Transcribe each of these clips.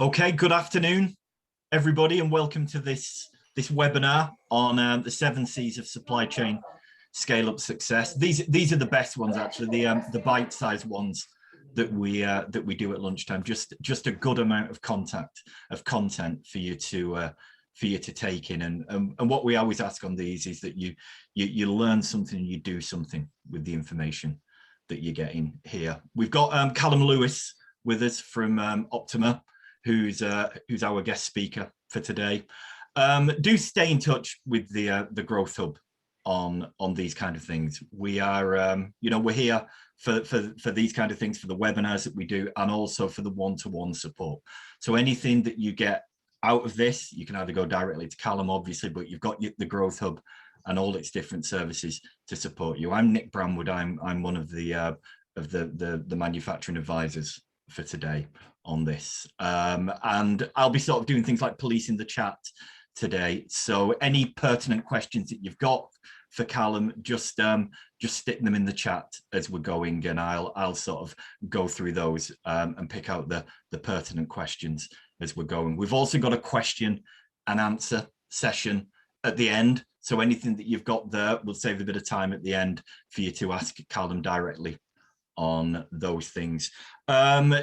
Okay, good afternoon, everybody, and welcome to this webinar on the 7C's of supply chain scale-up success. These are the best ones, actually, the bite-sized ones that we do at lunchtime. Just a good amount of content for you to take in. And what we always ask on these is that you learn something and you do something with the information that you're getting here. We've got Calum Lewis with us from Optima, who's our guest speaker for today. Do stay in touch with the Growth Hub on these kind of things. We are, we're here for these kind of things, for the webinars that we do, and also for the one-to-one support. So anything that you get out of this, you can either go directly to Calum, obviously, but you've got the Growth Hub and all its different services to support you. I'm Nick Brandwood. I'm one of the manufacturing advisors for today on this, and I'll be sort of doing things like policing the chat today. So any pertinent questions that you've got for Calum, just stick them in the chat as we're going, and I'll sort of go through those and pick out the pertinent questions as we're going. We've also got a question and answer session at the end, so anything that you've got there, we'll save a bit of time at the end for you to ask Calum directly on those things.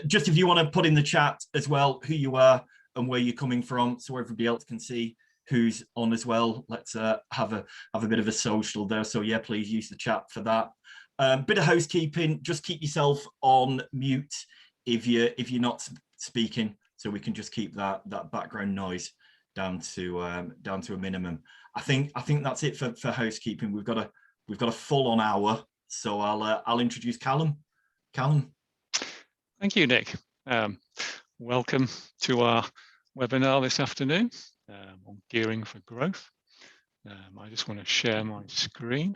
Just if you want to put in the chat as well who you are and where you're coming from, so everybody else can see who's on as well. Let's have a bit of a social there. So yeah, please use the chat for that. Bit of housekeeping. Just keep yourself on mute if you're not speaking, so we can just keep that background noise down to a minimum. I think that's it for housekeeping. We've got a full-on hour, so I'll introduce Calum. Calum. Thank you, Nick. Welcome to our webinar this afternoon on gearing for growth. I just want to share my screen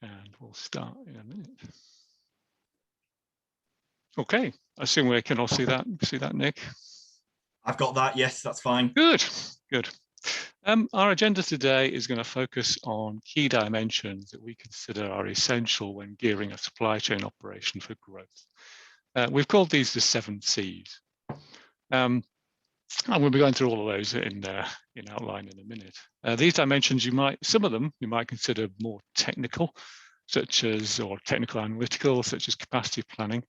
and we'll start in a minute. Okay, I assume we can all see that. See that, Nick? I've got that, yes, that's fine. Good. Our agenda today is going to focus on key dimensions that we consider are essential when gearing a supply chain operation for growth. We've called these the 7C's. And we'll be going through all of those in outline in a minute. These dimensions, some of them you might consider more technical, or technical analytical, such as capacity planning,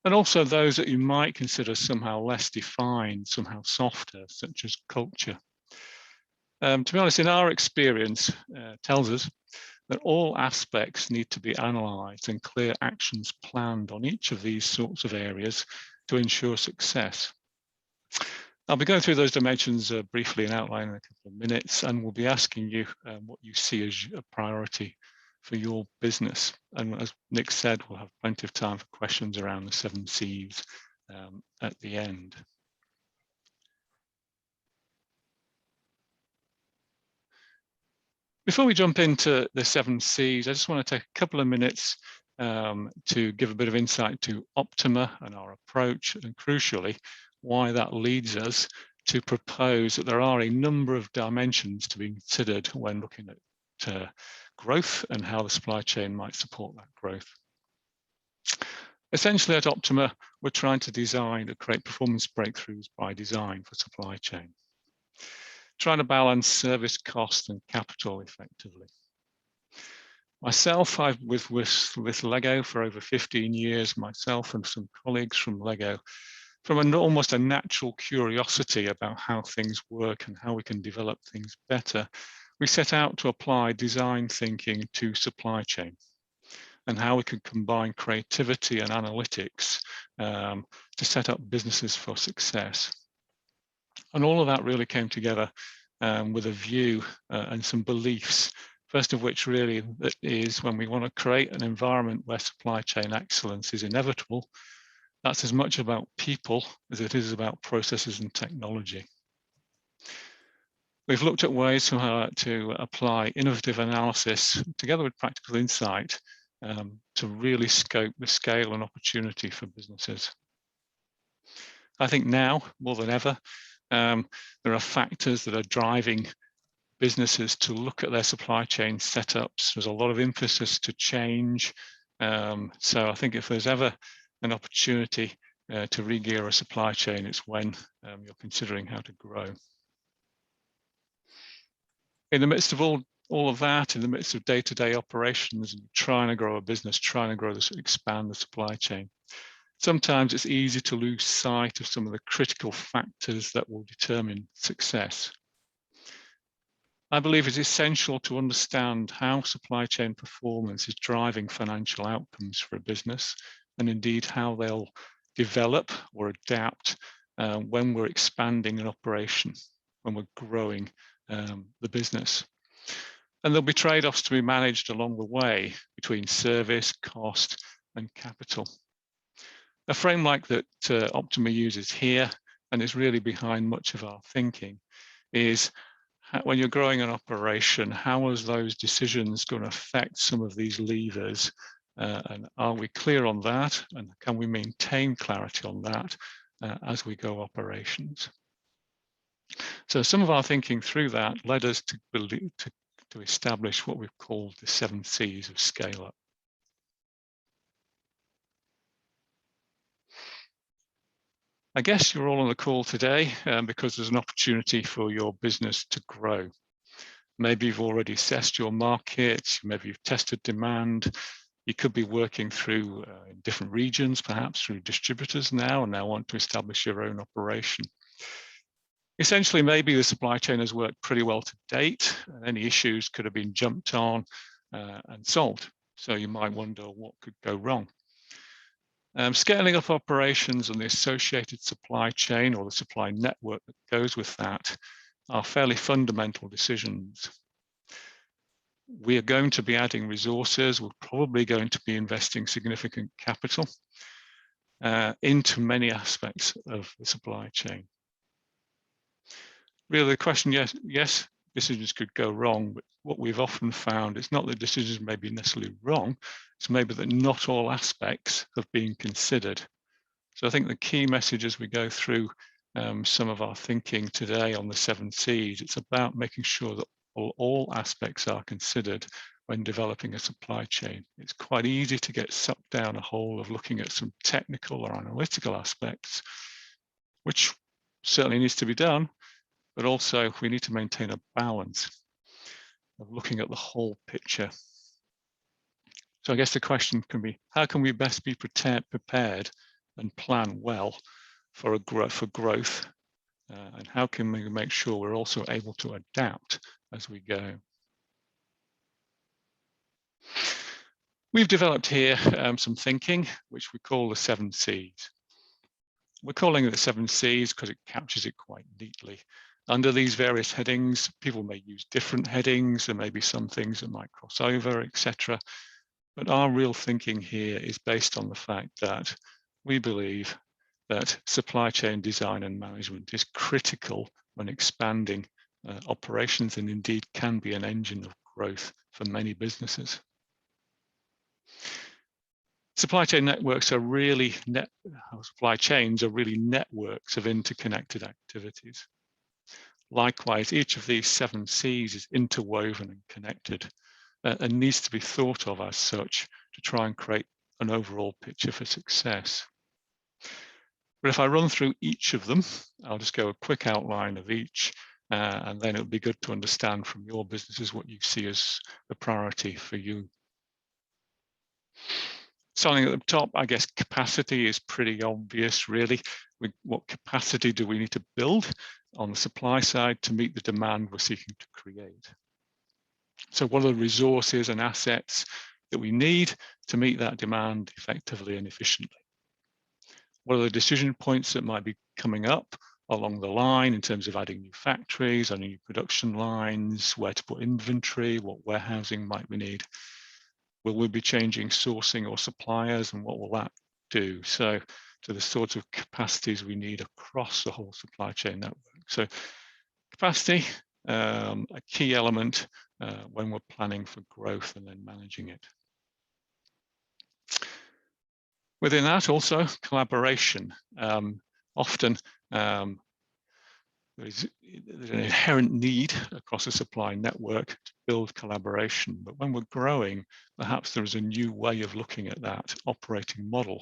and also those that you might consider somehow less defined, somehow softer, such as culture. To be honest, in our experience, tells us that all aspects need to be analysed and clear actions planned on each of these sorts of areas to ensure success. I'll be going through those dimensions briefly in outline in a couple of minutes, and we'll be asking you what you see as a priority for your business. And as Nick said, we'll have plenty of time for questions around the 7C's at the end. Before we jump into the 7C's, I just want to take a couple of minutes to give a bit of insight to Optima and our approach, and crucially, why that leads us to propose that there are a number of dimensions to be considered when looking at growth and how the supply chain might support that growth. Essentially, at Optima, we're trying to design and create performance breakthroughs by design for supply chain, trying to balance service cost and capital effectively. Myself, I've with Lego for over 15 years, myself and some colleagues from Lego, from almost a natural curiosity about how things work and how we can develop things better, we set out to apply design thinking to supply chain and how we could combine creativity and analytics to set up businesses for success. And all of that really came together with a view and some beliefs, first of which really is when we want to create an environment where supply chain excellence is inevitable, that's as much about people as it is about processes and technology. We've looked at ways to apply innovative analysis together with practical insight to really scope the scale and opportunity for businesses. I think now, more than ever, there are factors that are driving businesses to look at their supply chain setups. There's a lot of emphasis to change. So I think if there's ever an opportunity to re-gear a supply chain, it's when you're considering how to grow. In the midst of all of that, in the midst of day-to-day operations, and trying to grow a business, trying to grow this, expand the supply chain, sometimes it's easy to lose sight of some of the critical factors that will determine success. I believe it's essential to understand how supply chain performance is driving financial outcomes for a business, and indeed how they'll develop or adapt when we're expanding an operation, when we're growing the business. And there'll be trade-offs to be managed along the way between service, cost, and capital. A framework that Optima uses here, and is really behind much of our thinking, is when you're growing an operation, how is those decisions going to affect some of these levers? And are we clear on that? And can we maintain clarity on that as we go operations? So some of our thinking through that led us to establish what we've called the 7C's of scale up. I guess you're all on the call today because there's an opportunity for your business to grow. Maybe you've already assessed your market, maybe you've tested demand. You could be working through in different regions, perhaps through distributors now, and now want to establish your own operation. Essentially, maybe the supply chain has worked pretty well to date, and any issues could have been jumped on and solved. So you might wonder what could go wrong. Scaling up operations and the associated supply chain or the supply network that goes with that are fairly fundamental decisions. We are going to be adding resources. We're probably going to be investing significant capital into many aspects of the supply chain. Really, the question, yes, decisions could go wrong, but what we've often found is not that decisions may be necessarily wrong, it's maybe that not all aspects have been considered. So I think the key message as we go through some of our thinking today on the 7C's, it's about making sure that all aspects are considered when developing a supply chain. It's quite easy to get sucked down a hole of looking at some technical or analytical aspects, which certainly needs to be done, but also we need to maintain a balance of looking at the whole picture. So I guess the question can be, how can we best be prepared and plan well for growth? And how can we make sure we're also able to adapt as we go? We've developed here some thinking, which we call the 7C's. We're calling it the 7C's because it captures it quite neatly. Under these various headings, people may use different headings. There may be some things that might cross over, etc. But our real thinking here is based on the fact that we believe that supply chain design and management is critical when expanding operations, and indeed can be an engine of growth for many businesses. Supply chain networks are really supply chains are really networks of interconnected activities. Likewise, each of these 7C's is interwoven and connected and needs to be thought of as such to try and create an overall picture for success. But if I run through each of them, I'll just go a quick outline of each, and then it'll be good to understand from your businesses what you see as the priority for you. Starting at the top, I guess capacity is pretty obvious, really. What capacity do we need to build on the supply side to meet the demand we're seeking to create? So what are the resources and assets that we need to meet that demand effectively and efficiently? What are the decision points that might be coming up along the line in terms of adding new factories, adding new production lines, where to put inventory, what warehousing might we need? Will we be changing sourcing or suppliers, and what will that do? So to the sorts of capacities we need across the whole supply chain network. So capacity, a key element when we're planning for growth and then managing it. Within that also, collaboration. Often there's an inherent need across a supply network to build collaboration, but when we're growing, perhaps there is a new way of looking at that operating model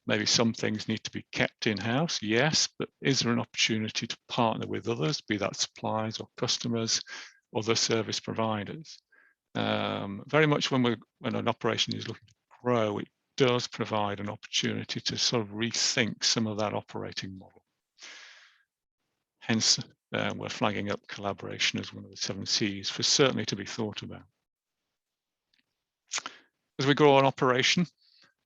Maybe some things need to be kept in-house, yes, but is there an opportunity to partner with others, be that suppliers or customers, other service providers? Very much when an operation is looking to grow, it does provide an opportunity to sort of rethink some of that operating model. Hence, we're flagging up collaboration as one of the 7C's for certainly to be thought about. As we grow an operation,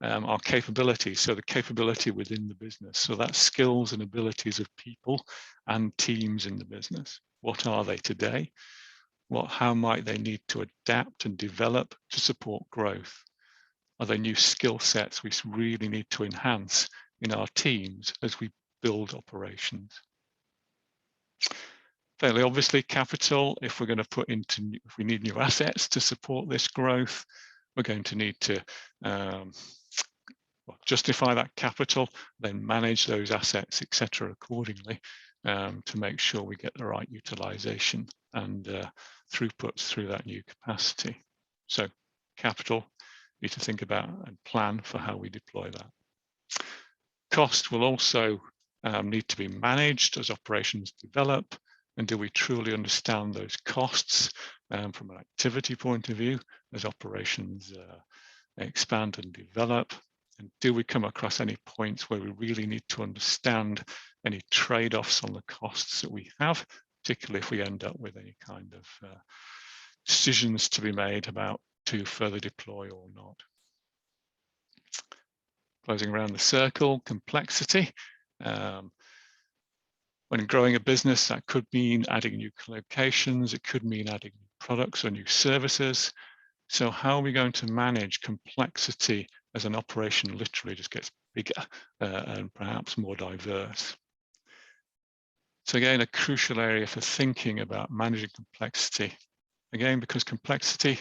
our capability, so the capability within the business, so that's skills and abilities of people and teams in the business. What are they today? How might they need to adapt and develop to support growth? Are there new skill sets we really need to enhance in our teams as we build operations? Fairly obviously, capital, if we're going to if we need new assets to support this growth, we're going to need to justify that capital, then manage those assets, etc., accordingly, to make sure we get the right utilization and throughputs through that new capacity. So capital, need to think about and plan for how we deploy that. Cost will also need to be managed as operations develop, and do we truly understand those costs from an activity point of view as operations expand and develop? And do we come across any points where we really need to understand any trade-offs on the costs that we have, particularly if we end up with any kind of decisions to be made about to further deploy or not? Closing around the circle, complexity. When growing a business, that could mean adding new locations, it could mean adding new products or new services. So how are we going to manage complexity as an operation literally just gets bigger and perhaps more diverse? So again, a crucial area for thinking about managing complexity. Again, because complexity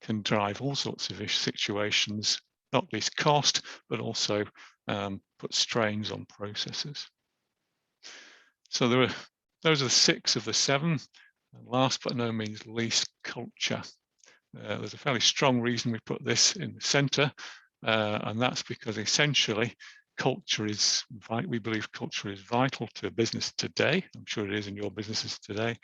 can drive all sorts of situations, not least cost, but also put strains on processes. So those are 6 of the 7. And last but no means least, culture. There's a fairly strong reason we put this in the center, and that's because essentially culture is, we believe culture is vital to a business today. I'm sure it is in your businesses today.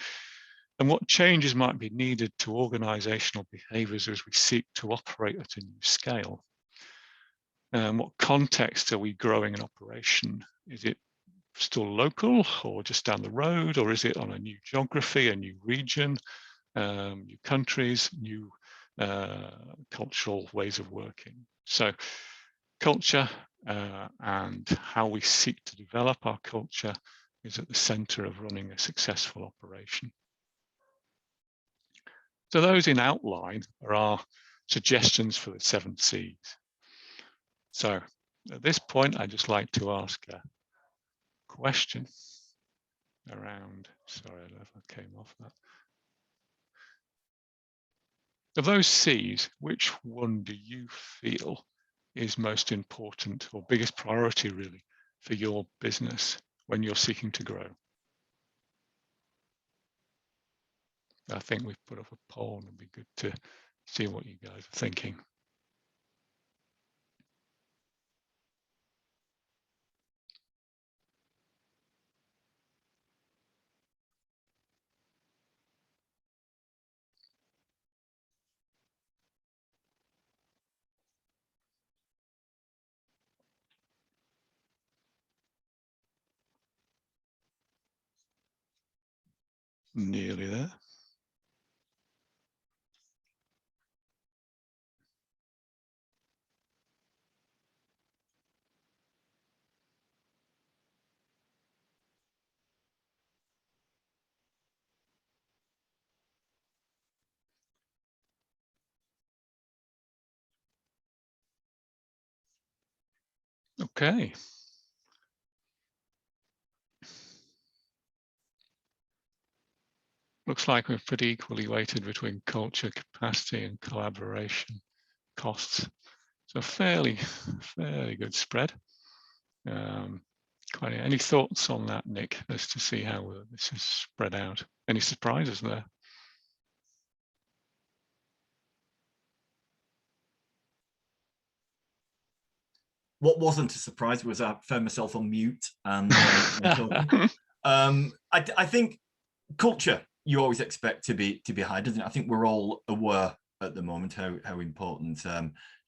And what changes might be needed to organizational behaviors as we seek to operate at a new scale? What context are we growing an operation? Is it still local or just down the road, or is it on a new geography, a new region, new countries, new cultural ways of working? So culture and how we seek to develop our culture is at the center of running a successful operation. So those in outline are our suggestions for the 7C's. So at this point, I'd just like to ask a question around, sorry, I don't know if I came off that. Of those C's, which one do you feel is most important or biggest priority really for your business when you're seeking to grow? I think we've put up a poll and it'd be good to see what you guys are thinking. Nearly there. Okay. Looks like we're pretty equally weighted between culture, capacity, and collaboration costs. So fairly good spread. Any thoughts on that, Nick, as to see how this is spread out? Any surprises there? what wasn't a surprise was I found myself on mute and talking. I think culture you always expect to be high, doesn't it? I think we're all aware at the moment how important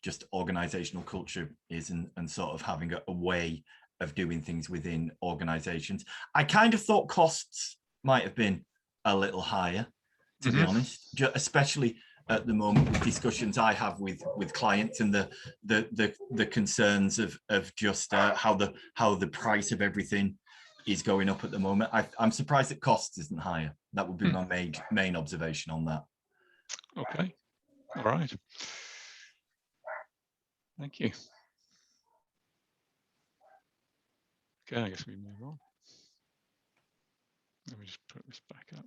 just organizational culture is, and sort of having a way of doing things within organizations. I kind of thought costs might have been a little higher, to be honest, especially at the moment with discussions I have with clients and the concerns of just how the price of everything is going up at the moment. I'm surprised that costs isn't higher. That would be my main observation on that. Okay, all right. Thank you. Okay, I guess we move on. Let me just put this back up.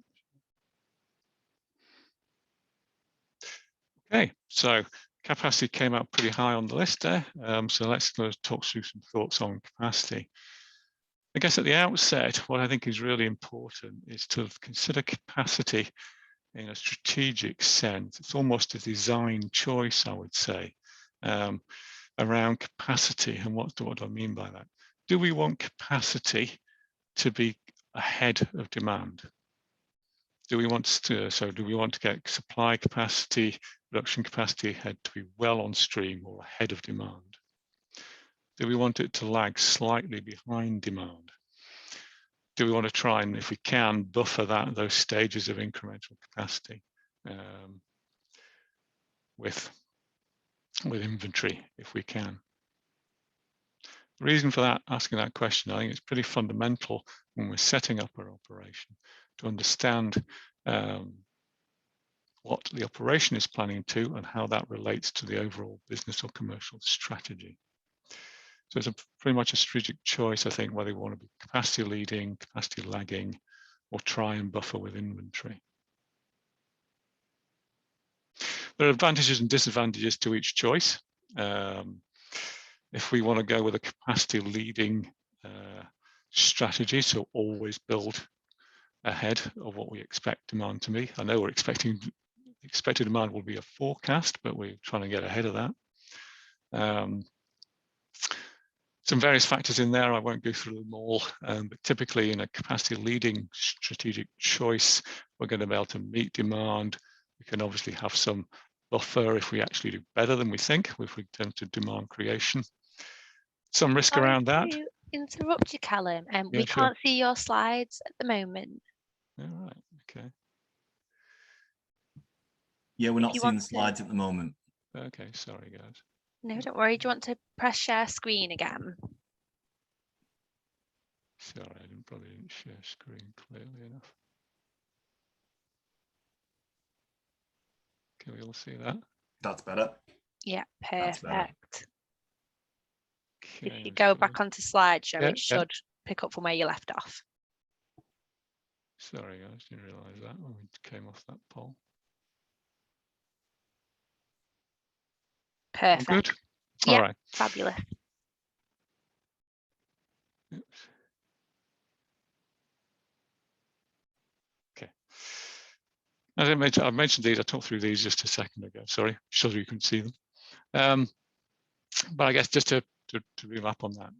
Okay, so capacity came out pretty high on the list there. So let's talk through some thoughts on capacity. I guess at the outset, what I think is really important is to consider capacity in a strategic sense. It's almost a design choice, I would say, around capacity. And what do I mean by that? Do we want capacity to be ahead of demand? Do we want to get supply capacity, production capacity ahead to be well on stream or ahead of demand? Do we want it to lag slightly behind demand? Do we want to try and, if we can, buffer those stages of incremental capacity with inventory, if we can? The reason for that, asking that question, I think it's pretty fundamental when we're setting up our operation to understand what the operation is planning to and how that relates to the overall business or commercial strategy. So it's pretty much a strategic choice, I think, whether you want to be capacity leading, capacity lagging, or try and buffer with inventory. There are advantages and disadvantages to each choice. If we want to go with a capacity leading strategy, so always build ahead of what we expect demand to be. I know we're expected demand will be a forecast, but we're trying to get ahead of that. Some various factors in there, I won't go through them all, but typically in a capacity leading strategic choice, we're going to be able to meet demand. We can obviously have some buffer if we actually do better than we think, if we turn to demand creation. Some risk around that. To interrupt you, Calum, we sure. can't see your slides at the moment. All right, okay. Yeah, we're not seeing the slides at the moment. Okay, sorry guys. No, don't worry. Do you want to press share screen again? Sorry, I probably didn't share screen clearly enough. Can we all see that? That's better. Yeah, perfect. Better. If Okay, you go back onto slideshow, it should pick up from where you left off. Sorry guys, didn't realise that when we came off that poll. Perfect. All good? Yeah, all right. Fabulous. Oops. Okay. As I mentioned these, I talked through these just a second ago. Sorry, so you can see them. But I guess just to recap on that,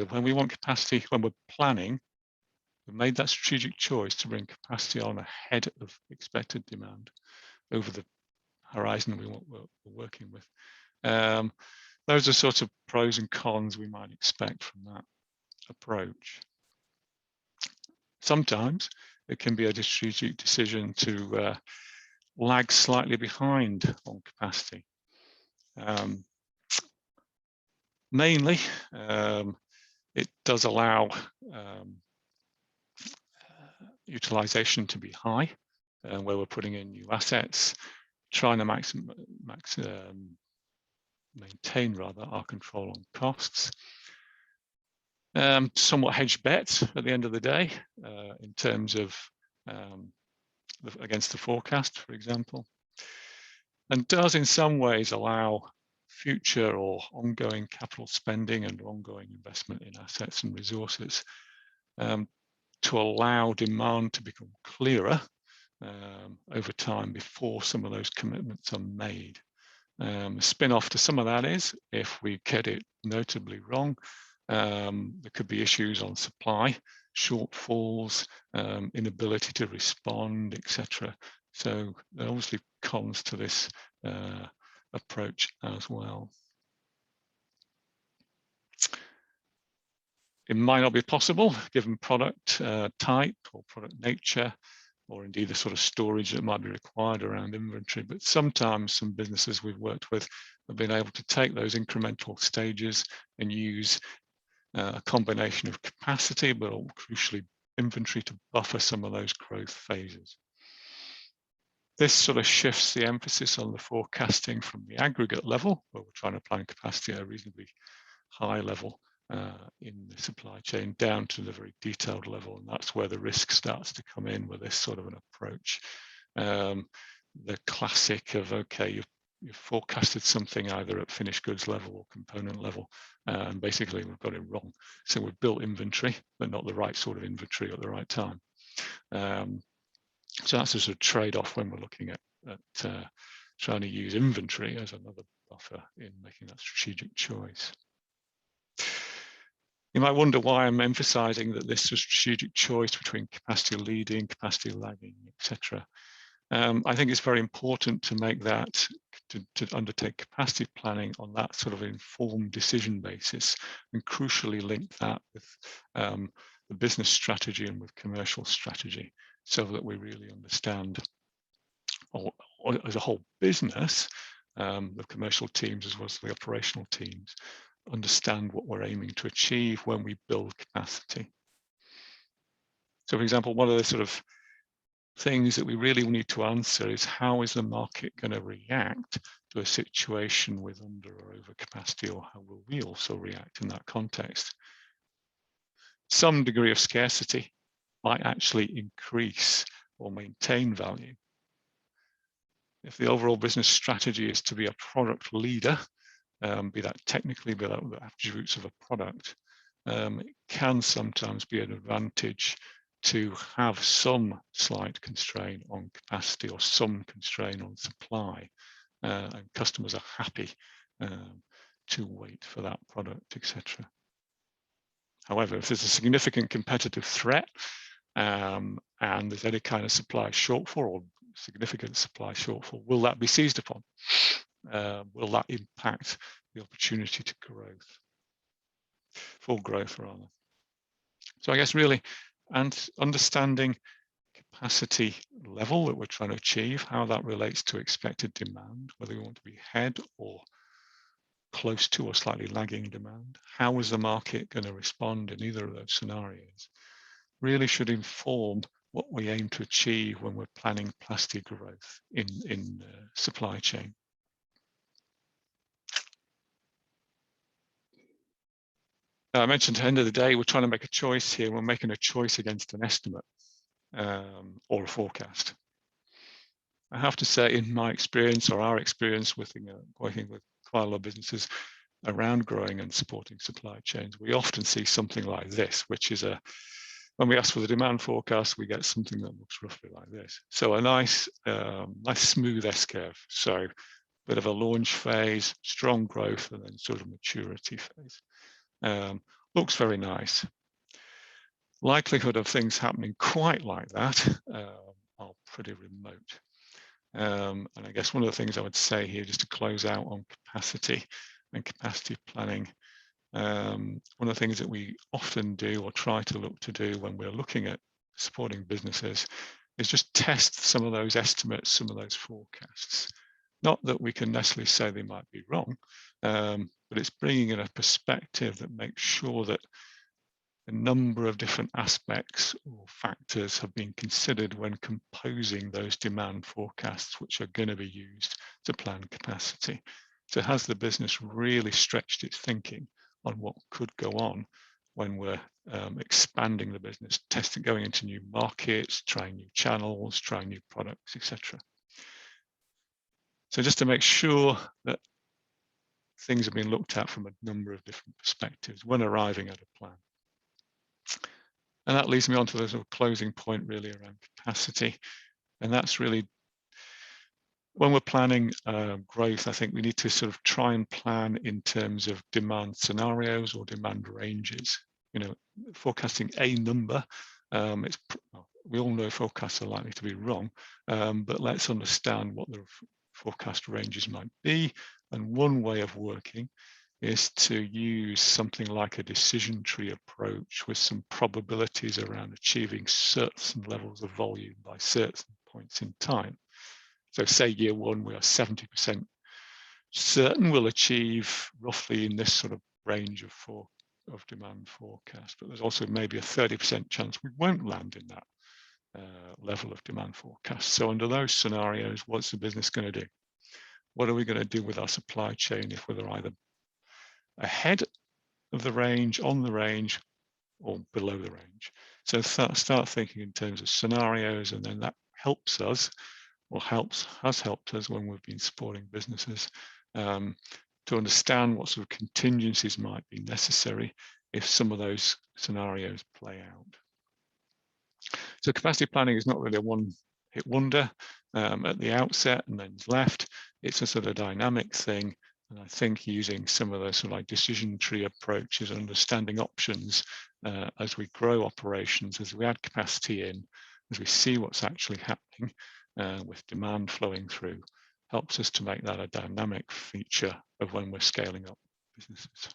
when we want capacity, when we're planning, we've made that strategic choice to bring capacity on ahead of expected demand over the horizon we're working with. Those are sort of pros and cons we might expect from that approach. Sometimes it can be a strategic decision to lag slightly behind on capacity. Mainly, it does allow utilization to be high, where we're putting in new assets, trying to maintain rather our control on costs. Somewhat hedged bets at the end of the day in terms of against the forecast, for example, and does in some ways allow future or ongoing capital spending and ongoing investment in assets and resources to allow demand to become clearer over time before some of those commitments are made. Spin-off to some of that is, if we get it notably wrong, there could be issues on supply, shortfalls, inability to respond, etc. So there are obviously cons to this approach as well. It might not be possible, given product type or product nature, or indeed the sort of storage that might be required around inventory. But sometimes some businesses we've worked with have been able to take those incremental stages and use a combination of capacity, but crucially inventory, to buffer some of those growth phases. This sort of shifts the emphasis on the forecasting from the aggregate level, where we're trying to plan capacity at a reasonably high level in the supply chain, down to the very detailed level, and that's where the risk starts to come in with this sort of an approach. The classic of, okay, you've forecasted something either at finished goods level or component level, and basically we've got it wrong. So we've built inventory, but not the right sort of inventory at the right time. So that's a sort of trade-off when we're looking at trying to use inventory as another buffer in making that strategic choice. You might wonder why I'm emphasizing that this is a strategic choice between capacity leading, capacity lagging, etc. I think it's very important to make that, to undertake capacity planning on that sort of informed decision basis, and crucially link that with the business strategy and with commercial strategy, so that we really understand, or as a whole business, the commercial teams as well as the operational teams, understand what we're aiming to achieve when we build capacity. So, for example, one of the sort of things that we really need to answer is, how is the market going to react to a situation with under or over capacity, or how will we also react in that context? Some degree of scarcity might actually increase or maintain value. If the overall business strategy is to be a product leader, be that technically, be that the attributes of a product, it can sometimes be an advantage to have some slight constraint on capacity or some constraint on supply, and customers are happy to wait for that product, etc. However, if there's a significant competitive threat and there's any kind of supply shortfall or significant supply shortfall, will that be seized upon? Will that impact the opportunity to growth, full growth rather? So I guess really, and understanding capacity level that we're trying to achieve, how that relates to expected demand, whether we want to be ahead or close to or slightly lagging demand, how is the market going to respond in either of those scenarios, really should inform what we aim to achieve when we're planning capacity growth in supply chain. I mentioned at the end of the day, we're trying to make a choice here. We're making a choice against an estimate or a forecast. I have to say, in my experience, or our experience with working with quite a lot of businesses around growing and supporting supply chains, we often see something like this, which is when we ask for the demand forecast, we get something that looks roughly like this. So a nice smooth S-curve. So bit of a launch phase, strong growth, and then sort of maturity phase. Looks very nice. Likelihood of things happening quite like that are pretty remote. And I guess one of the things I would say here, just to close out on capacity and capacity planning, one of the things that we often do or try to look to do when we're looking at supporting businesses is just test some of those estimates, some of those forecasts. Not that we can necessarily say they might be wrong, but it's bringing in a perspective that makes sure that a number of different aspects or factors have been considered when composing those demand forecasts, which are going to be used to plan capacity. So has the business really stretched its thinking on what could go on when we're expanding the business, testing, going into new markets, trying new channels, trying new products, etc. So just to make sure that things have been looked at from a number of different perspectives when arriving at a plan. And that leads me on to the sort of closing point really around capacity. And that's really when we're planning growth, I think we need to sort of try and plan in terms of demand scenarios or demand ranges. You know, forecasting a number, we all know forecasts are likely to be wrong, but let's understand what the forecast ranges might be. And one way of working is to use something like a decision tree approach with some probabilities around achieving certain levels of volume by certain points in time. So say year one, we are 70% certain we'll achieve roughly in this sort of range of demand forecast, but there's also maybe a 30% chance we won't land in that level of demand forecast. So under those scenarios, what's the business going to do? What are we going to do with our supply chain if we're either ahead of the range, on the range, or below the range? So start thinking in terms of scenarios, and then that helps us, or has helped us when we've been supporting businesses to understand what sort of contingencies might be necessary if some of those scenarios play out. So capacity planning is not really a one-hit wonder at the outset and then left. It's a sort of dynamic thing. And I think using some of those sort of like decision tree approaches, understanding options as we grow operations, as we add capacity in, as we see what's actually happening with demand flowing through, helps us to make that a dynamic feature of when we're scaling up businesses.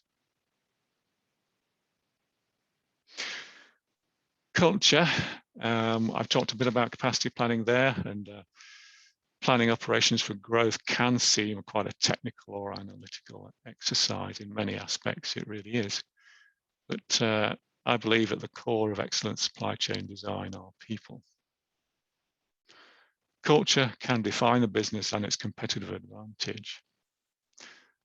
Culture, I've talked a bit about capacity planning there, and planning operations for growth can seem quite a technical or analytical exercise. In many aspects, it really is. But I believe at the core of excellent supply chain design are people. Culture can define a business and its competitive advantage.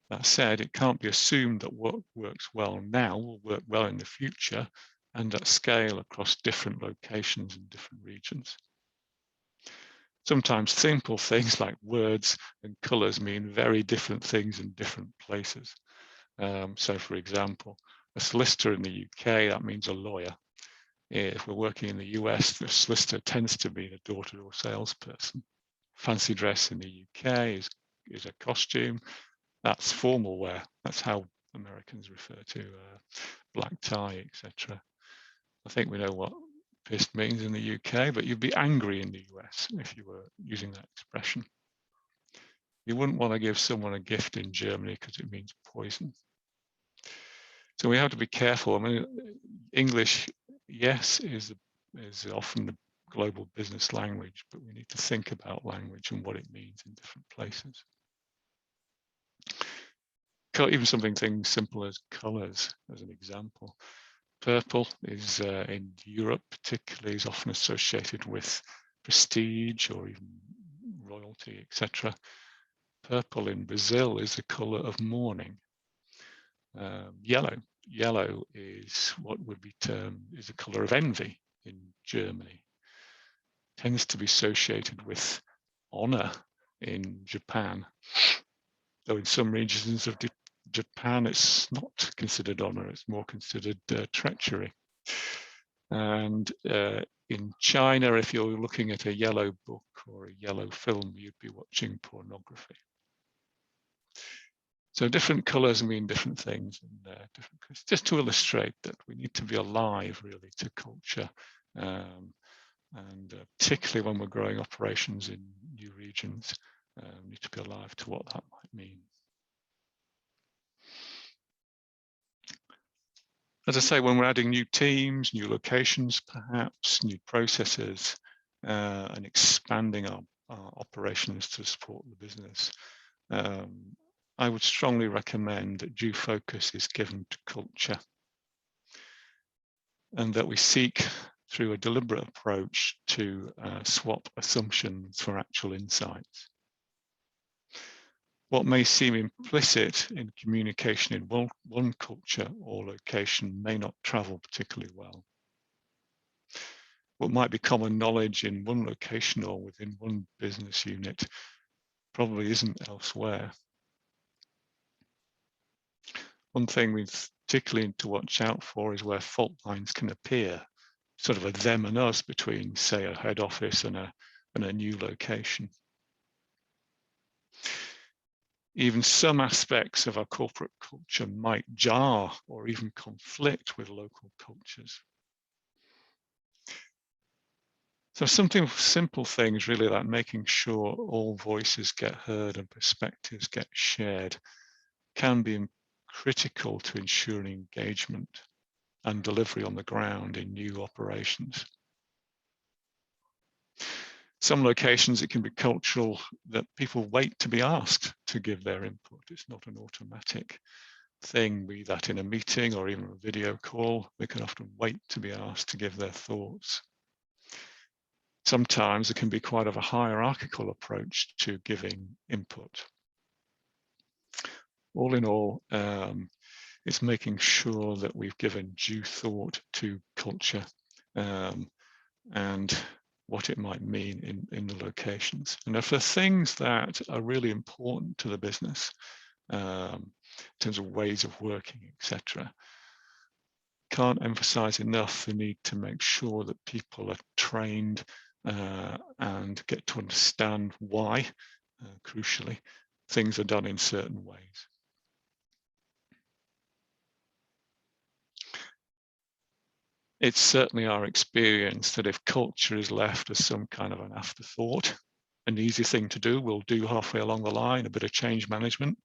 That said, it can't be assumed that what works well now will work well in the future and at scale across different locations and different regions. Sometimes simple things like words and colours mean very different things in different places. So for example, a solicitor in the UK, that means a lawyer. If we're working in the US, the solicitor tends to be the door-to-door salesperson. Fancy dress in the UK is a costume. That's formal wear. That's how Americans refer to black tie, etc. I think we know what pissed means in the UK, but you'd be angry in the US if you were using that expression. You wouldn't want to give someone a gift in Germany because it means poison. So we have to be careful. I mean, English, yes, is often the global business language, but we need to think about language and what it means in different places. Even things simple as colours, as an example. Purple is in Europe particularly is often associated with prestige or even royalty, etc. Purple in Brazil is the colour of mourning. Yellow is what would be termed is the colour of envy in Germany. Tends to be associated with honour in Japan, though in some regions of Japan it's not considered honour, it's more considered treachery. And in China, if you're looking at a yellow book or a yellow film, you'd be watching pornography. So different colours mean different things, and just to illustrate that we need to be alive really to culture, and particularly when we're growing operations in new regions, we need to be alive to what that might mean. As I say, when we're adding new teams, new locations, perhaps new processes, and expanding our operations to support the business, I would strongly recommend that due focus is given to culture, and that we seek through a deliberate approach to swap assumptions for actual insights. What may seem implicit in communication in one culture or location may not travel particularly well. What might be common knowledge in one location or within one business unit probably isn't elsewhere. One thing we particularly need to watch out for is where fault lines can appear, sort of a them and us between, say, a head office and a new location. Even some aspects of our corporate culture might jar or even conflict with local cultures. So simple things really, like making sure all voices get heard and perspectives get shared, can be critical to ensuring engagement and delivery on the ground in new operations. Some locations, it can be cultural that people wait to be asked to give their input. It's not an automatic thing, be that in a meeting or even a video call. They can often wait to be asked to give their thoughts. Sometimes it can be quite of a hierarchical approach to giving input. All in all, it's making sure that we've given due thought to culture and what it might mean in the locations. And for things that are really important to the business, in terms of ways of working, etc., can't emphasize enough the need to make sure that people are trained and get to understand why, crucially, things are done in certain ways. It's certainly our experience that if culture is left as some kind of an afterthought, an easy thing to do, we'll do halfway along the line, a bit of change management,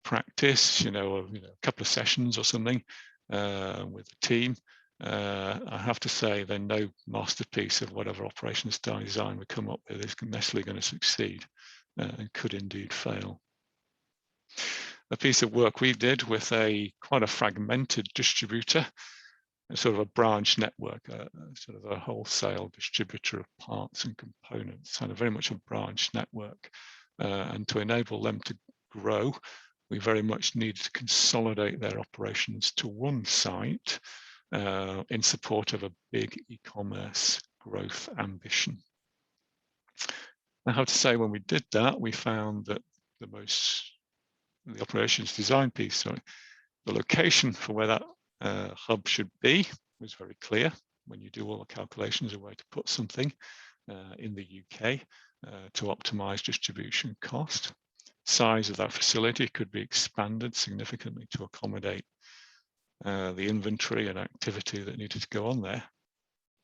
practice, a couple of sessions or something with the team. I have to say, then no masterpiece of whatever operations design we come up with is necessarily going to succeed and could indeed fail. A piece of work we did with quite a fragmented distributor, sort of a branch network, sort of a wholesale distributor of parts and components, and very much a branch network. And to enable them to grow, we very much needed to consolidate their operations to one site in support of a big e-commerce growth ambition. I have to say, when we did that, we found that the operations design piece, the location for where that hub should be was very clear when you do all the calculations of where to put something in the UK to optimize distribution cost. Size of that facility could be expanded significantly to accommodate the inventory and activity that needed to go on there.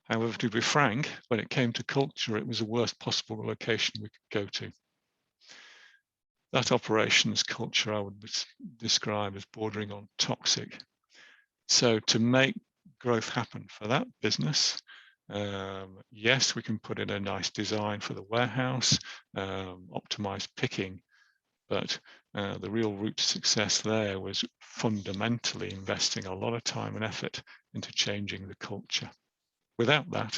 However, to be frank, when it came to culture, it was the worst possible location we could go to. That operations culture I would describe as bordering on toxic. So to make growth happen for that business, yes, we can put in a nice design for the warehouse, optimize picking, but the real route to success there was fundamentally investing a lot of time and effort into changing the culture. Without that,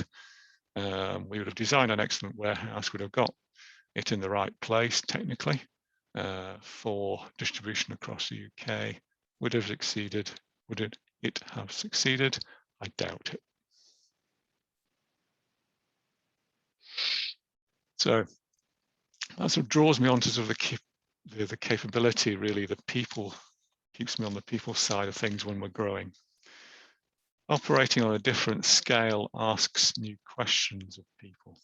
we would have designed an excellent warehouse, would have got it in the right place technically for distribution across the UK. Would have succeeded? Would it have succeeded? I doubt it. So that sort of draws me on to sort of the capability, really, the people, keeps me on the people side of things when we're growing. Operating on a different scale asks new questions of people.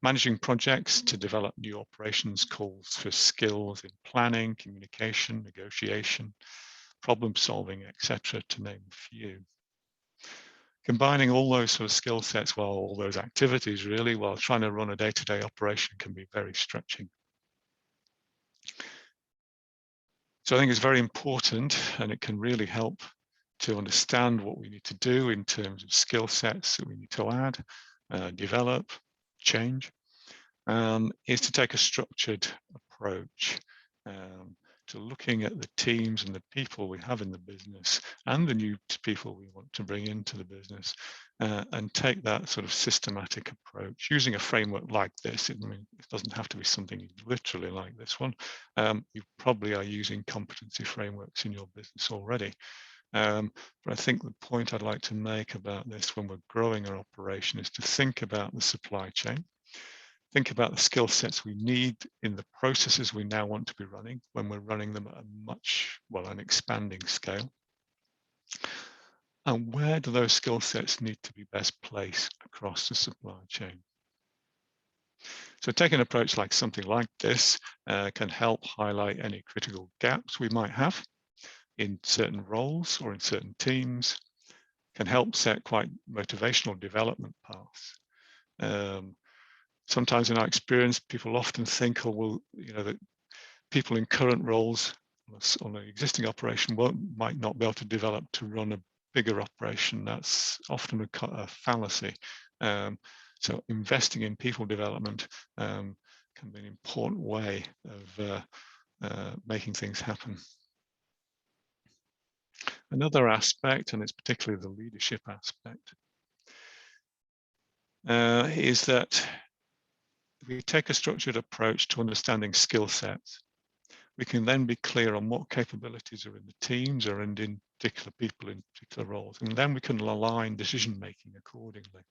Managing projects to develop new operations calls for skills in planning, communication, negotiation, problem solving, etc., to name a few. Combining all those sort of skill sets, all those activities really, while trying to run a day-to-day operation can be very stretching. So I think it's very important, and it can really help to understand what we need to do in terms of skill sets that we need to add, develop, change, is to take a structured approach to looking at the teams and the people we have in the business and the new people we want to bring into the business, and take that sort of systematic approach using a framework like this. It doesn't have to be something literally like this one. You probably are using competency frameworks in your business already. But I think the point I'd like to make about this when we're growing our operation is to think about the supply chain. Think about the skill sets we need in the processes we now want to be running when we're running them at an expanding scale. And where do those skill sets need to be best placed across the supply chain? So taking an approach like something like this can help highlight any critical gaps we might have in certain roles or in certain teams, can help set quite motivational development paths. Sometimes in our experience, people often think, oh, well, that people in current roles on an existing operation might not be able to develop to run a bigger operation. That's often a fallacy. So investing in people development can be an important way of making things happen. Another aspect, and it's particularly the leadership aspect, is that we take a structured approach to understanding skill sets. We can then be clear on what capabilities are in the teams or in particular people in particular roles, and then we can align decision-making accordingly.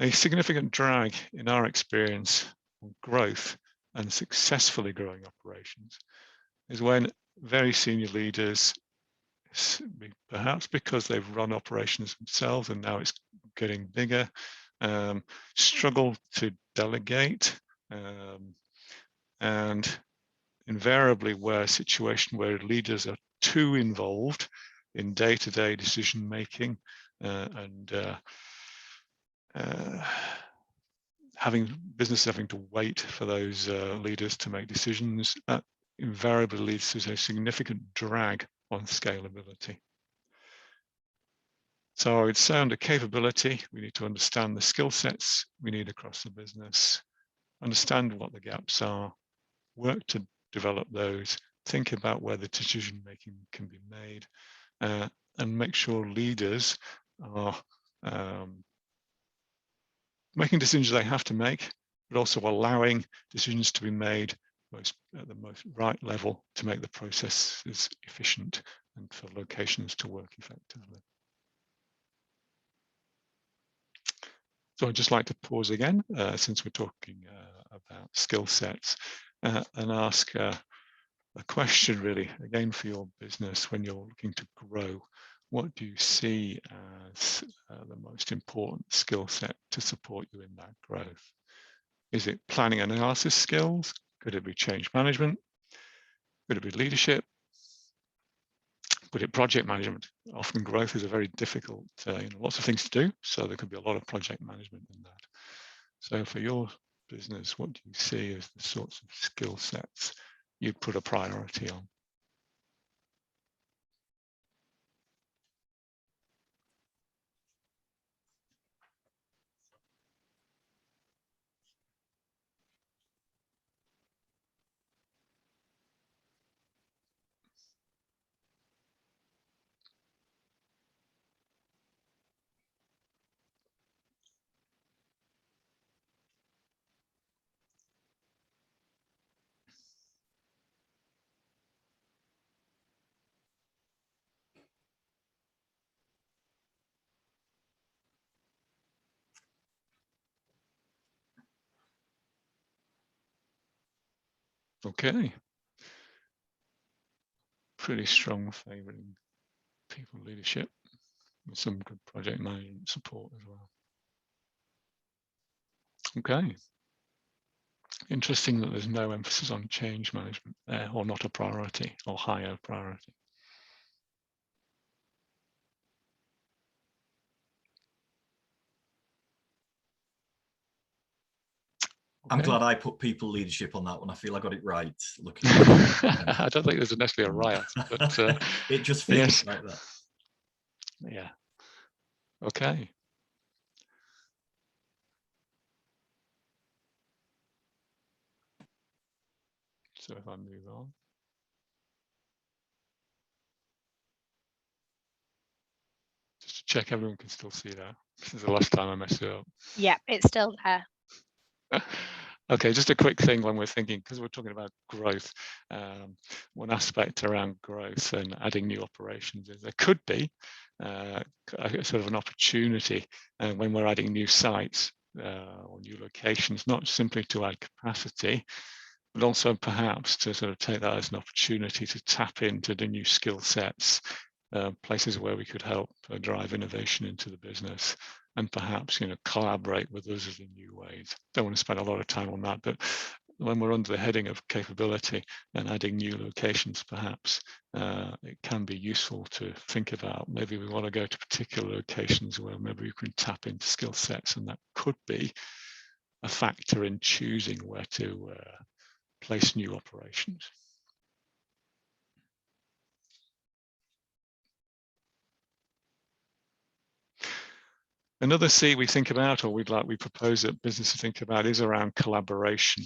A significant drag in our experience on growth and successfully growing operations is when very senior leaders, perhaps because they've run operations themselves and now it's getting bigger, struggle to delegate, and invariably where a situation where leaders are too involved in day-to-day decision making and businesses having to wait for those leaders to make decisions, that invariably leads to a significant drag on scalability. So I would say under capability, we need to understand the skill sets we need across the business, understand what the gaps are, work to develop those, think about where the decision making can be made, and make sure leaders are making decisions they have to make, but also allowing decisions to be made at the most right level to make the processes efficient and for locations to work effectively. So I'd just like to pause again, since we're talking about skill sets, and ask a question really, again for your business when you're looking to grow. What do you see as the most important skill set to support you in that growth? Is it planning and analysis skills? Could it be change management? Could it be leadership? Could it project management? Often growth is a very difficult, lots of things to do, so there could be a lot of project management in that. So for your business, what do you see as the sorts of skill sets you put a priority on? Okay. Pretty strong favouring people leadership with some good project management support as well. Okay. Interesting that there's no emphasis on change management there, or not a priority, or higher priority. I'm glad I put people leadership on that one. I feel I got it right. Looking I don't think there's necessarily a right answer, but it just fits yes. like that. Yeah. Okay. So if I move on. Just to check everyone can still see that. This is the last time I messed it up. Yeah, it's still there. Okay, just a quick thing when we're thinking, because we're talking about growth, one aspect around growth and adding new operations is there could be sort of an opportunity when we're adding new sites or new locations, not simply to add capacity, but also perhaps to sort of take that as an opportunity to tap into the new skill sets places where we could help drive innovation into the business, and perhaps collaborate with others in new ways. Don't want to spend a lot of time on that, but when we're under the heading of capability and adding new locations, perhaps it can be useful to think about, maybe we want to go to particular locations where maybe we can tap into skill sets, and that could be a factor in choosing where to place new operations. Another C we think about, or we propose that businesses think about, is around collaboration.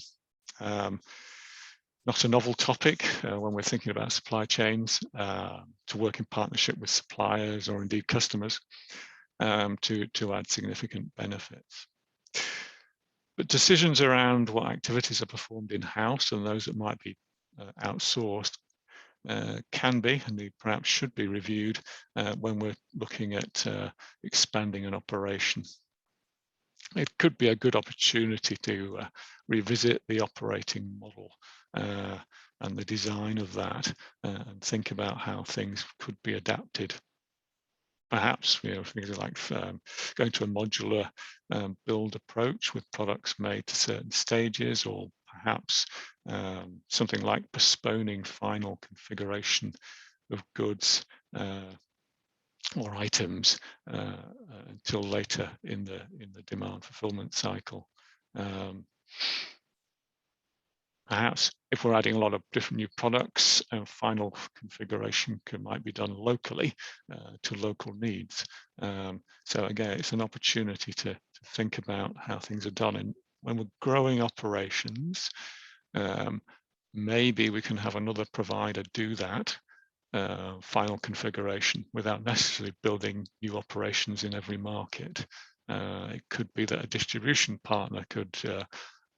Not a novel topic when we're thinking about supply chains, to work in partnership with suppliers or indeed customers to add significant benefits. But decisions around what activities are performed in-house and those that might be outsourced can be, and they perhaps should be, reviewed when we're looking at expanding an operation. It could be a good opportunity to revisit the operating model and the design of that, and think about how things could be adapted. Perhaps things like going to a modular build approach with products made to certain stages, or perhaps something like postponing final configuration of goods or items until later in the demand fulfillment cycle. Perhaps if we're adding a lot of different new products, final configuration might be done locally to local needs. So again, it's an opportunity to think about how things are done. And when we're growing operations, maybe we can have another provider do that final configuration without necessarily building new operations in every market. It could be that a distribution partner could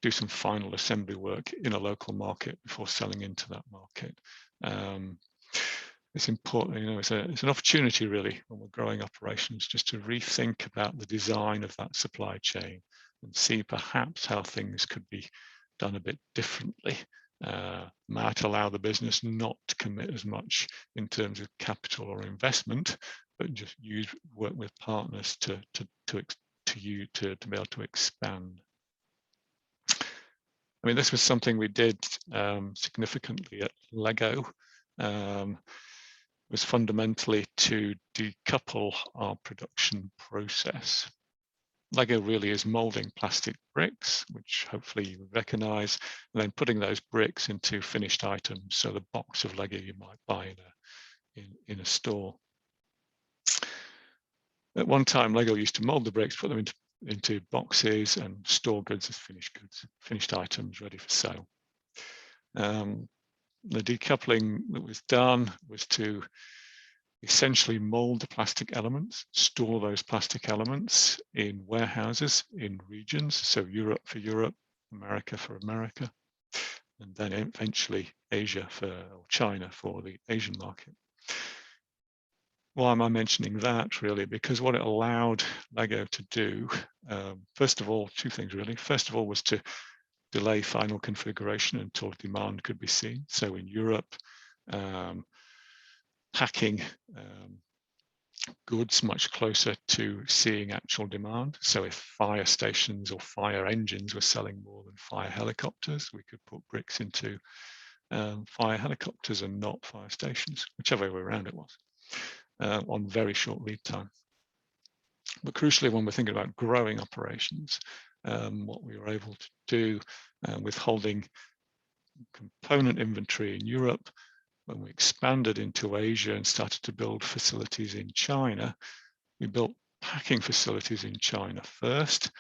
do some final assembly work in a local market before selling into that market. It's important, it's an opportunity really when we're growing operations, just to rethink about the design of that supply chain and see perhaps how things could be done a bit differently. Might allow the business not to commit as much in terms of capital or investment, but just work with partners to be able to expand. I mean, this was something we did significantly at Lego. Was fundamentally to decouple our production process. Lego really is molding plastic bricks, which hopefully you recognize, and then putting those bricks into finished items. So the box of Lego you might buy in a store. At one time, Lego used to mold the bricks, put them into boxes and store goods as finished items ready for sale. The decoupling that was done was to essentially mold the plastic elements, store those plastic elements in warehouses in regions, so Europe for Europe, America for America, and then eventually Asia or China for the Asian market. Why am I mentioning that really? Because what it allowed Lego to do, first of all, two things really. First of all was to delay final configuration until demand could be seen. So in Europe, packing goods much closer to seeing actual demand. So if fire stations or fire engines were selling more than fire helicopters, we could put bricks into fire helicopters and not fire stations, whichever way around it was, on very short lead time. But crucially, when we're thinking about growing operations, what we were able to do with holding component inventory in Europe, when we expanded into Asia and started to build facilities in China, we built packing facilities in China first.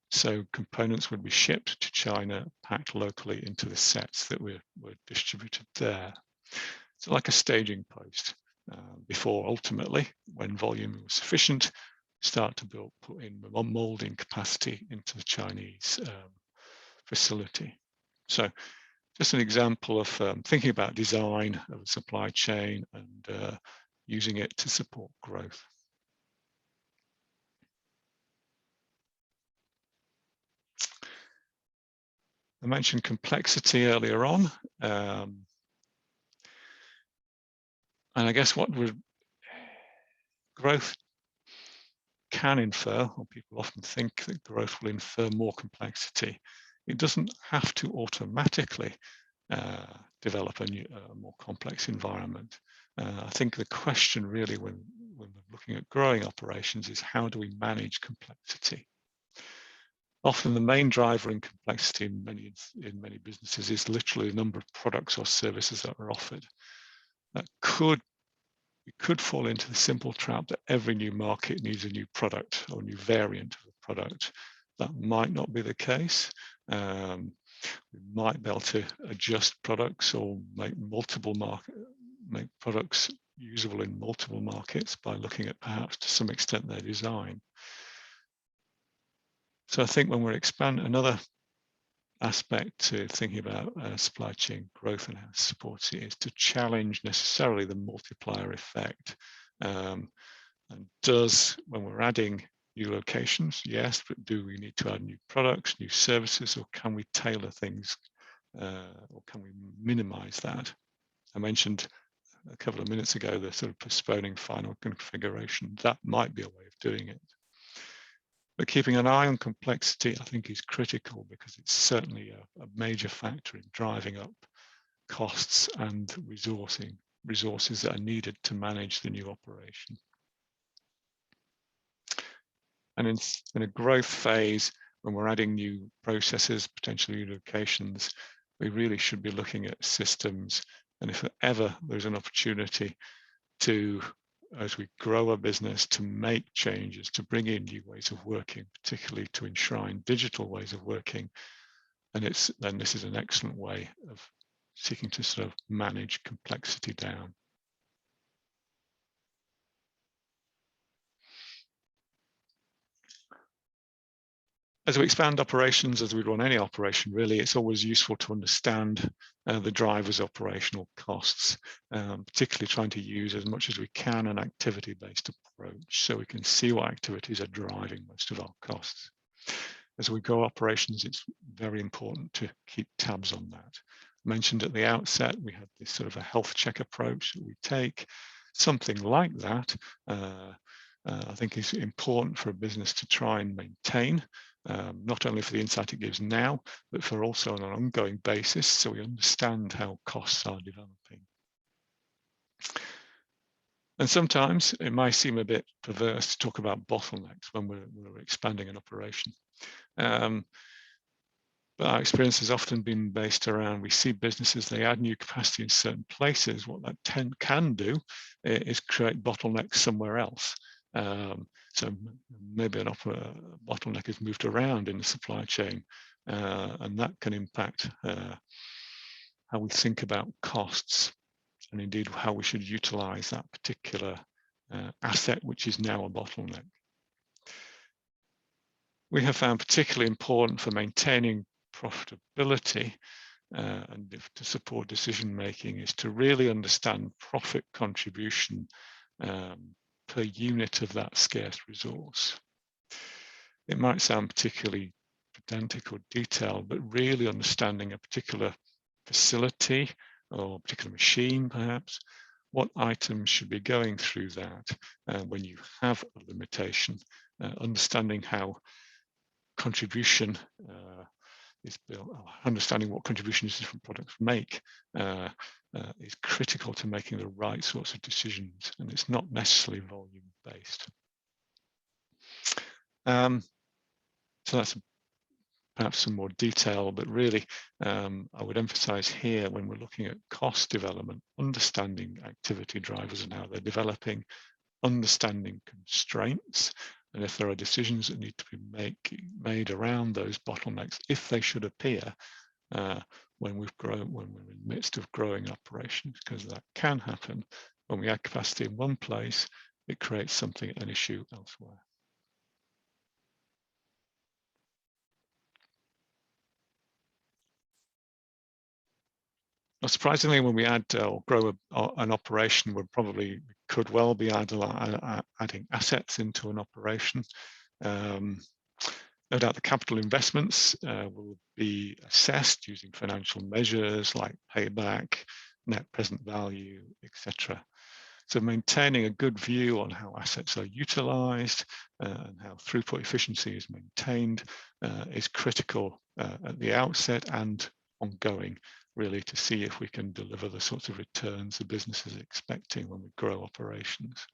So components would be shipped to China, packed locally into the sets that were distributed there. So like a staging post before ultimately, when volume was sufficient, start to put in molding capacity into the Chinese facility. So just an example of thinking about design of the supply chain and using it to support growth. I mentioned complexity earlier on. And I guess what growth can infer, or people often think that growth will infer more complexity. It doesn't have to automatically develop a more complex environment. I think the question really when we're looking at growing operations is how do we manage complexity? Often the main driver in complexity in many businesses is literally the number of products or services that are offered. We could fall into the simple trap that every new market needs a new product or a new variant of a product. That might not be the case. We might be able to adjust products or make products usable in multiple markets by looking at perhaps to some extent their design. So I think when we're expanding, another aspect to thinking about supply chain growth and how to support it is to challenge necessarily the multiplier effect. And when we're adding new locations, yes, but do we need to add new products, new services, or can we tailor things, or can we minimize that? I mentioned a couple of minutes ago the sort of postponing final configuration. That might be a way of doing it. But keeping an eye on complexity, I think, is critical because it's certainly a major factor in driving up costs and resources that are needed to manage the new operation. And in a growth phase, when we're adding new processes, potentially new locations, we really should be looking at systems. And if ever there's an opportunity to, as we grow our business, to make changes, to bring in new ways of working, particularly to enshrine digital ways of working, then this is an excellent way of seeking to sort of manage complexity down. As we expand operations, as we run any operation, really, it's always useful to understand the driver's operational costs, particularly trying to use as much as we can an activity-based approach so we can see what activities are driving most of our costs. As we grow operations, it's very important to keep tabs on that. I mentioned at the outset, we had this sort of a health check approach that we take. Something like that, I think is important for a business to try and maintain. Not only for the insight it gives now, but for also on an ongoing basis, so we understand how costs are developing. And sometimes it might seem a bit perverse to talk about bottlenecks when we're expanding an operation. But our experience has often been based around, we see businesses, they add new capacity in certain places. What that can do is create bottlenecks somewhere else. So maybe a bottleneck is moved around in the supply chain, and that can impact how we think about costs and indeed how we should utilize that particular asset, which is now a bottleneck. We have found particularly important for maintaining profitability and to support decision making is to really understand profit contribution per unit of that scarce resource. It might sound particularly pedantic or detailed, but really understanding a particular facility or a particular machine, perhaps, what items should be going through that when you have a limitation, understanding how contribution is built, understanding what contributions different products make is critical to making the right sorts of decisions, and it's not necessarily volume based. So that's perhaps some more detail, but really I would emphasize here when we're looking at cost development, understanding activity drivers and how they're developing, understanding constraints, and if there are decisions that need to be made around those bottlenecks, if they should appear when we're in the midst of growing operations, because that can happen. When we add capacity in one place, it creates an issue elsewhere. Not surprisingly, when we add or grow an operation, we could well be adding assets into an operation. No doubt the capital investments will be assessed using financial measures like payback, net present value, etc. So maintaining a good view on how assets are utilized and how throughput efficiency is maintained is critical at the outset and ongoing, really, to see if we can deliver the sorts of returns the business is expecting when we grow operations.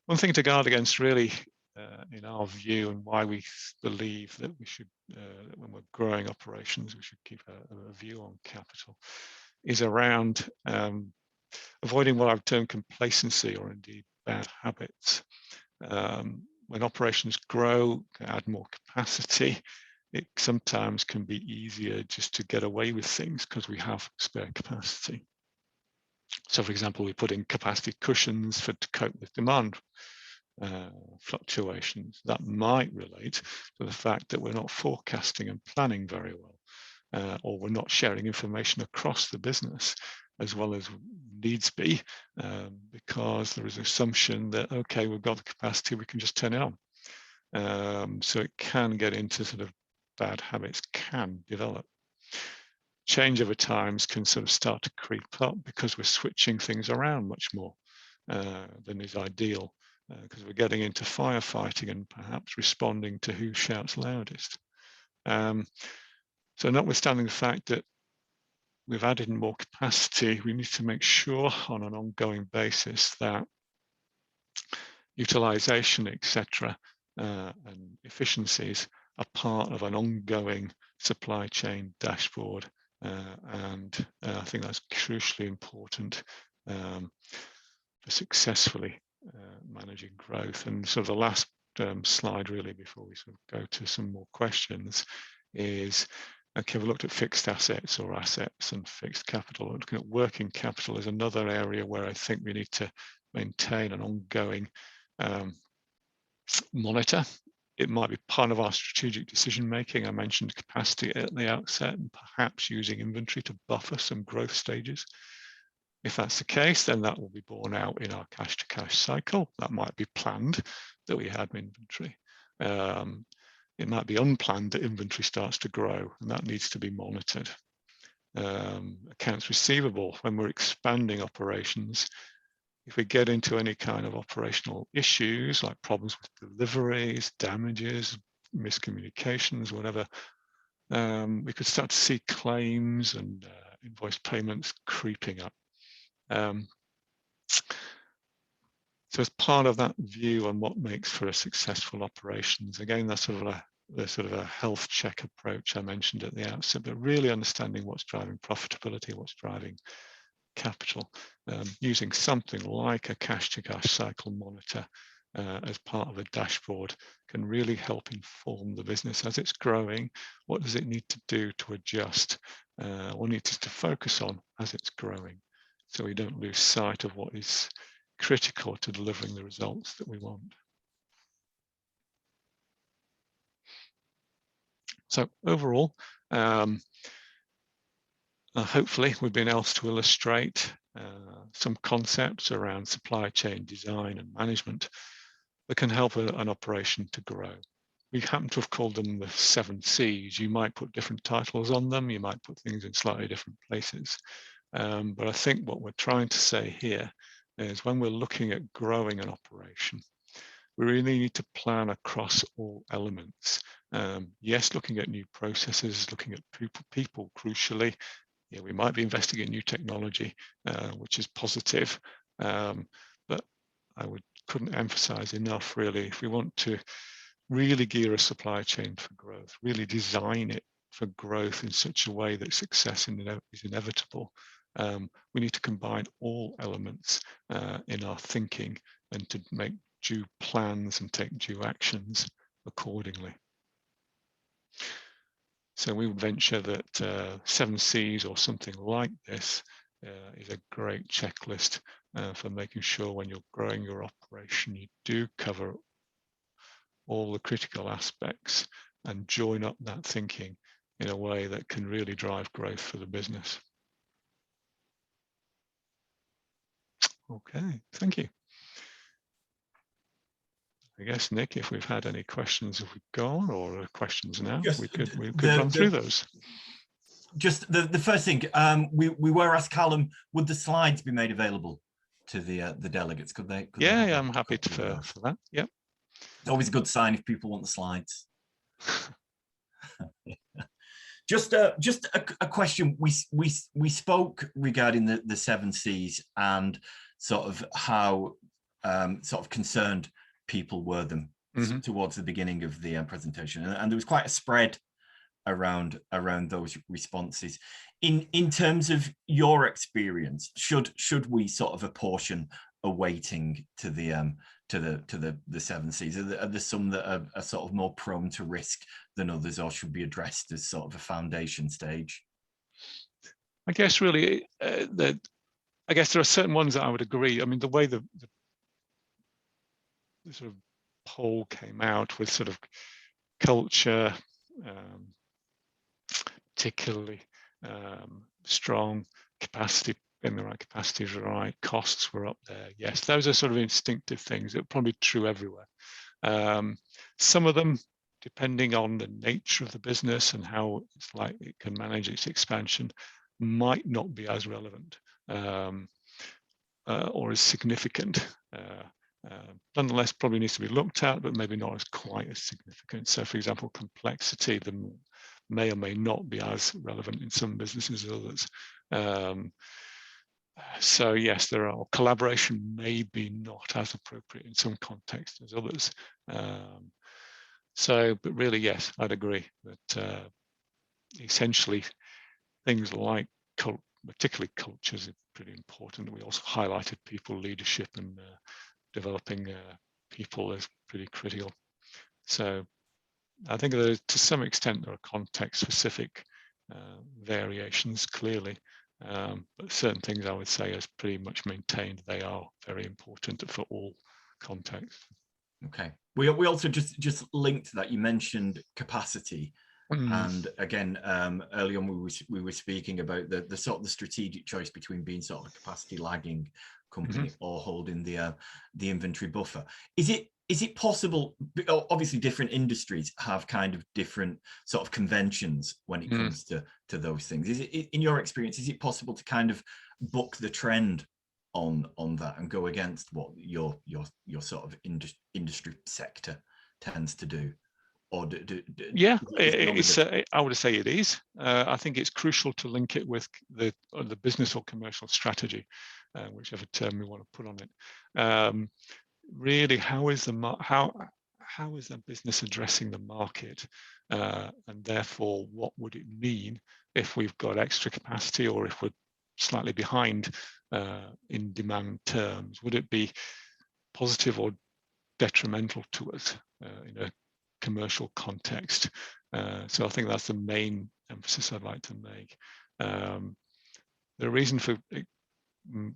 One thing to guard against, really, in our view, and why we believe that we should, when we're growing operations, we should keep a view on capital, is around avoiding what I've termed complacency, or indeed bad habits. When operations grow, add more capacity, it sometimes can be easier just to get away with things because we have spare capacity. So, for example, we put in capacity cushions to cope with demand fluctuations. That might relate to the fact that we're not forecasting and planning very well, or we're not sharing information across the business as well as needs be, because there is an assumption that, okay, we've got the capacity, we can just turn it on. So it can get into sort of bad habits can develop. Changeover times can sort of start to creep up because we're switching things around much more than is ideal, because we're getting into firefighting and perhaps responding to who shouts loudest. So notwithstanding the fact that we've added more capacity, we need to make sure on an ongoing basis that utilization, etc., and efficiencies are part of an ongoing supply chain dashboard. And I think that's crucially important for successfully managing growth. And so the last slide, really, before we sort of go to some more questions, is, okay, we looked at fixed assets or assets and fixed capital. Looking at working capital is another area where I think we need to maintain an ongoing monitor. It might be part of our strategic decision making. I mentioned capacity at the outset and perhaps using inventory to buffer some growth stages. If that's the case, then that will be borne out in our cash to cash cycle. That might be planned that we had inventory. It might be unplanned that inventory starts to grow, and that needs to be monitored. Accounts receivable, when we're expanding operations, if we get into any kind of operational issues like problems with deliveries, damages, miscommunications, whatever, we could start to see claims and invoice payments creeping up. So as part of that view on what makes for a successful operations, again, that's sort of a health check approach I mentioned at the outset, but really understanding what's driving profitability, what's driving capital, using something like a cash to cash cycle monitor as part of a dashboard can really help inform the business as it's growing. What does it need to do to adjust? What needs to focus on as it's growing, so we don't lose sight of what is critical to delivering the results that we want. So overall, hopefully we've been able to illustrate some concepts around supply chain design and management that can help an operation to grow. We happen to have called them the 7C's. You might put different titles on them, you might put things in slightly different places. But I think what we're trying to say here is when we're looking at growing an operation, we really need to plan across all elements. Yes, looking at new processes, looking at people crucially. Yeah, we might be investing in new technology, which is positive, but I couldn't emphasize enough, really, if we want to really gear a supply chain for growth, really design it for growth in such a way that success is inevitable, we need to combine all elements in our thinking and to make due plans and take due actions accordingly. So we would venture that 7C's or something like this is a great checklist for making sure when you're growing your operation, you do cover all the critical aspects and join up that thinking in a way that can really drive growth for the business. Okay, thank you. I guess, Nick, if we've had any questions, have we gone, or questions now? We could run through those. just the first thing, we were asked, Calum, would the slides be made available to the delegates? Could they? Yeah, I'm happy for that. Yep. It's always a good sign if people want the slides. Just a question. We spoke regarding the 7C's and sort of how sort of concerned people were them towards the beginning of the presentation, and there was quite a spread around those responses. In terms of your experience, should we sort of apportion a weighting to the 7C's? Are there some that are sort of more prone to risk than others, or should be addressed as sort of a foundation stage? I guess really, I guess there are certain ones that I would agree. I mean, the way the sort of poll came out with sort of culture, particularly strong, capacity, in the right capacities, right, costs were up there. Yes, those are sort of instinctive things that are probably true everywhere. Some of them, depending on the nature of the business and how it's like it can manage its expansion, might not be as relevant or as significant. Nonetheless, probably needs to be looked at, but maybe not as quite as significant. So, for example, complexity may or may not be as relevant in some businesses as others. So yes, there are collaboration may be not as appropriate in some contexts as others. But really, yes, I'd agree that essentially things like particularly cultures are pretty important. We also highlighted people leadership and developing people as pretty critical. So I think to some extent there are context-specific variations, clearly, but certain things I would say is pretty much maintained. They are very important for all contexts. Okay. We also just linked to that. You mentioned capacity, and again, early on we were speaking about the sort of the strategic choice between being sort of a capacity lagging company or holding the inventory buffer. Is it possible? Obviously, different industries have kind of different sort of conventions when it comes to those things. Is it, in your experience, is it possible to kind of buck the trend on that and go against what your sort of industry sector tends to do? Or yeah, I would say it is. I think it's crucial to link it with the business or commercial strategy, whichever term we want to put on it. Really, how is that business addressing the market, and therefore what would it mean if we've got extra capacity or if we're slightly behind in demand terms? Would it be positive or detrimental to us in a commercial context? So I think that's the main emphasis I'd like to make. The reason for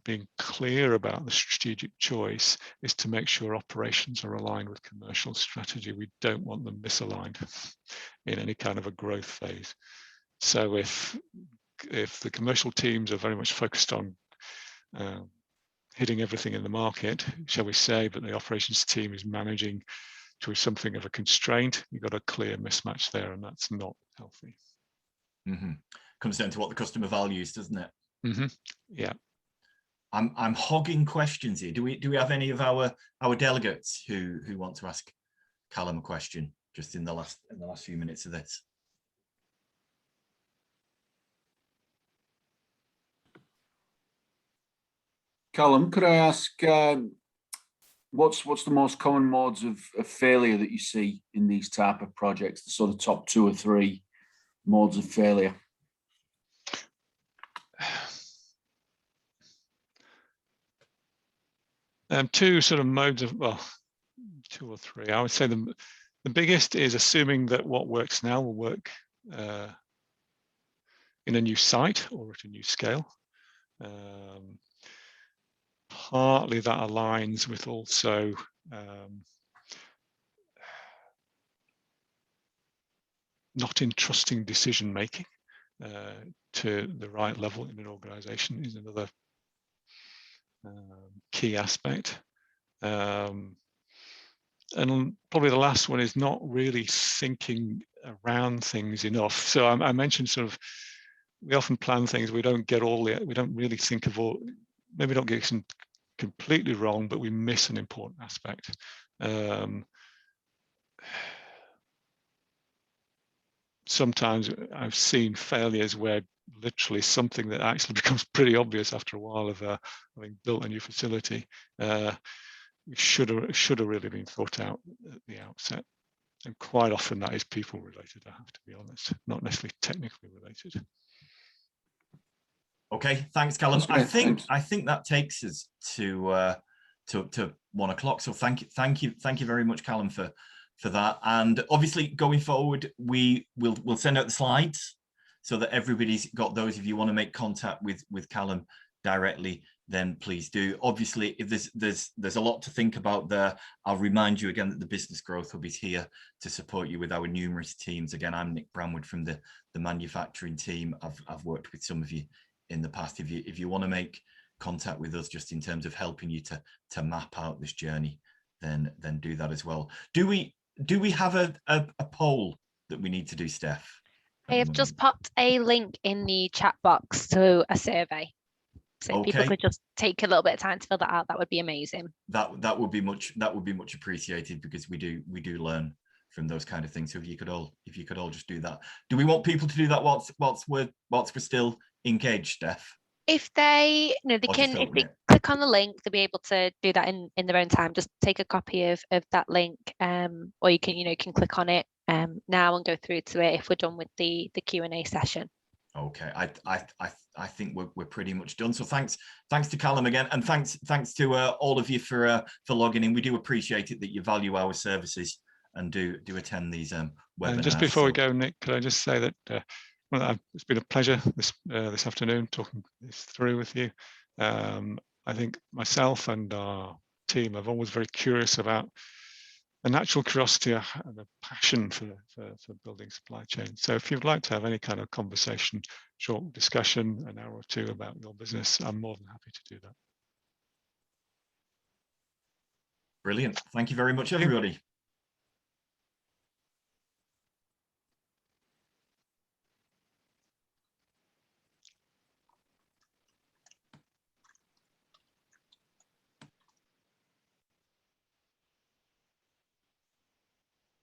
being clear about the strategic choice is to make sure operations are aligned with commercial strategy. We don't want them misaligned in any kind of a growth phase. So if the commercial teams are very much focused on hitting everything in the market, shall we say, but the operations team is managing to something of a constraint, you've got a clear mismatch there, and that's not healthy. Comes down to what the customer values, doesn't it? Yeah. I'm hogging questions here. Do we have any of our delegates who want to ask Calum a question just in the last few minutes of this? Calum, could I ask what's the most common modes of failure that you see in these type of projects? The sort of top 2 or 3 modes of failure. Two sort of modes of, well, 2 or 3. I would say the biggest is assuming that what works now will work in a new site or at a new scale. Partly that aligns with also not entrusting decision making to the right level in an organization is another key aspect. And probably the last one is not really thinking around things enough. So I mentioned sort of we often plan things, we don't really think of all, maybe don't get some completely wrong, but we miss an important aspect. Sometimes I've seen failures where literally something that actually becomes pretty obvious after a while of having built a new facility should have really been thought out at the outset. And quite often that is people related, I have to be honest, not necessarily technically related. Okay, thanks, Calum. Great, I think that takes us to 1 o'clock. So thank you very much, Calum, for that. And obviously, going forward, we'll send out the slides so that everybody's got those. If you want to make contact with Calum directly, then please do. Obviously, if there's a lot to think about there, I'll remind you again that the Business Growth Hub is here to support you with our numerous teams. Again, I'm Nick Brandwood from the manufacturing team. I've worked with some of you in the past. If you want to make contact with us just in terms of helping you to map out this journey, then do that as well. Do we have a poll that we need to do, Steph? I have just popped a link in the chat box to a survey. So if people could just take a little bit of time to fill that out, that would be amazing. That would be much appreciated, because we do learn from those kind of things. So if you could all just do that. Do we want people to do that whilst we're still engaged, Steph? If they if they click on the link, they'll be able to do that in their own time. Just take a copy of that link, or you can click on it now and go through to it if we're done with the Q&A session. Okay, I think we're pretty much done. So thanks to Calum again, and thanks to all of you for logging in. We do appreciate it that you value our services and do attend these webinars. And just before we go, Nick, could I just say that it's been a pleasure this afternoon talking this through with you. I think myself and our team are always very curious about a natural curiosity and a passion for building supply chain. So if you'd like to have any kind of conversation, short discussion, an hour or two about your business, I'm more than happy to do that. Brilliant. Thank you very much, everybody.